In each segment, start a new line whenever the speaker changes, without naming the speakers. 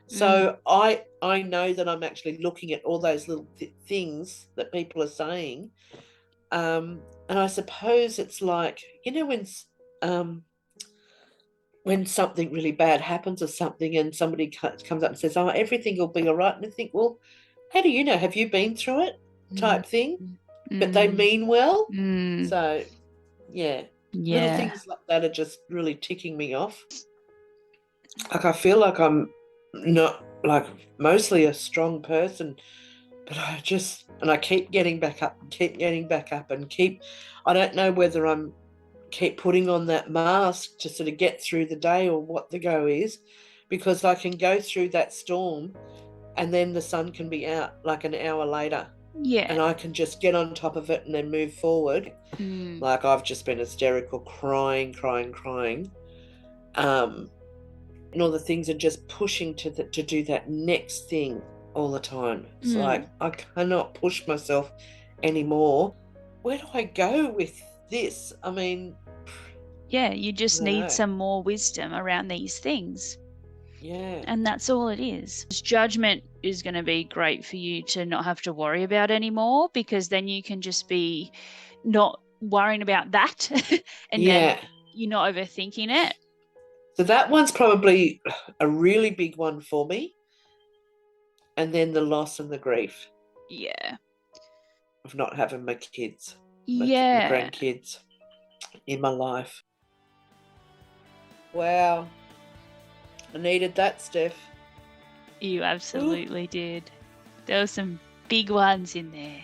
So I know that I'm actually looking at all those little things that people are saying. And I suppose it's like, um, when something really bad happens or something and somebody comes up and says, oh, everything will be all right. And I think, well, how do you know? Have you been through it
Mm,
type thing? But they
mm,
mean well.
mm.
So, yeah, little
Yeah.
things like that are just really ticking me off. Like I feel like I'm not like mostly a strong person, but I keep getting back up and keep getting back up and I don't know whether I'm keep putting on that mask to sort of get through the day or what the go is, because I can go through that storm and then the sun can be out like an hour later
Yeah.
and I can just get on top of it and then move forward.
Mm,
Like I've just been hysterical, crying. Um, and all the things are just pushing to do that next thing all the time. It's
mm.
like I cannot push myself anymore. Where do I go with this? I mean,
Yeah, you
I
just
don't
need
know.
some more wisdom around these things.
Yeah.
And that's all it is. Judgment is going to be great for you to not have to worry about anymore, because then you can just be not worrying about that and then
Yeah.
you're not overthinking it.
So that one's probably a really big one for me. And then the loss and the grief
Yeah.
of not having my kids, my
Yeah.
grandkids in my life. Wow. I needed that, Steph.
You
Ooh.
absolutely did. There were some big ones in there.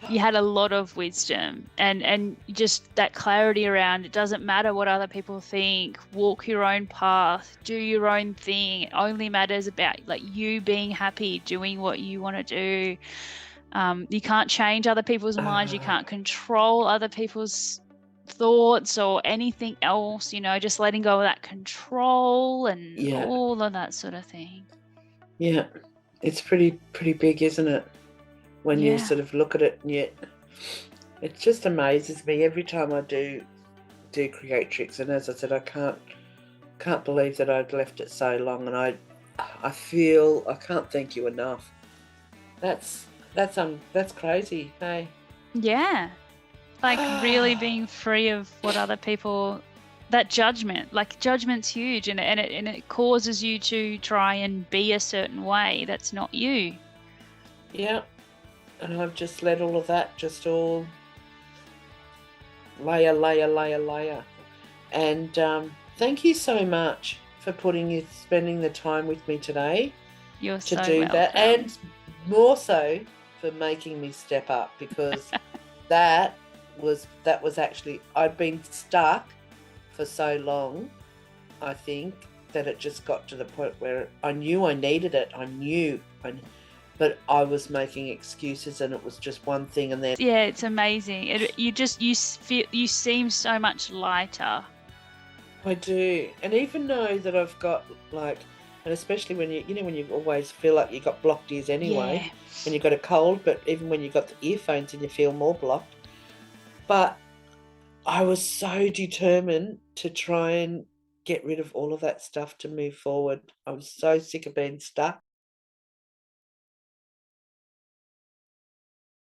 You had a lot of wisdom and just that clarity around it doesn't matter what other people think. Walk your own path, do your own thing. It only matters about like you being happy, doing what you want to do. You can't change other people's minds. You can't control other people's thoughts or anything else. Just letting go of that control and
Yeah.
all of that sort of thing.
Yeah. It's pretty big, isn't it? When you
Yeah.
sort of look at it, and yet it just amazes me every time I do Creatrix. And as I said, I can't believe that I'd left it so long, and I feel I can't thank you enough. That's that's crazy. Hey.
Yeah. Like really being free of what other people, that judgment, like judgment's huge, and it causes you to try and be a certain way that's not you.
Yeah, and I've just let all of that just all layer. And thank you so much for spending the time with me today
You're
to
so
do that,
welcome.
and more so for making me step up, because that that was actually, I'd been stuck for so long, I think, that it just got to the point where I knew I needed it. But I was making excuses, and it was just one thing, and then
Yeah, it's amazing. You seem so much lighter.
I do. And even though that I've got like, and especially when when you always feel like you got blocked ears anyway,
Yeah.
when you got a cold, but even when you got the earphones and you feel more blocked. But I was so determined to try and get rid of all of that stuff to move forward. I was so sick of being stuck.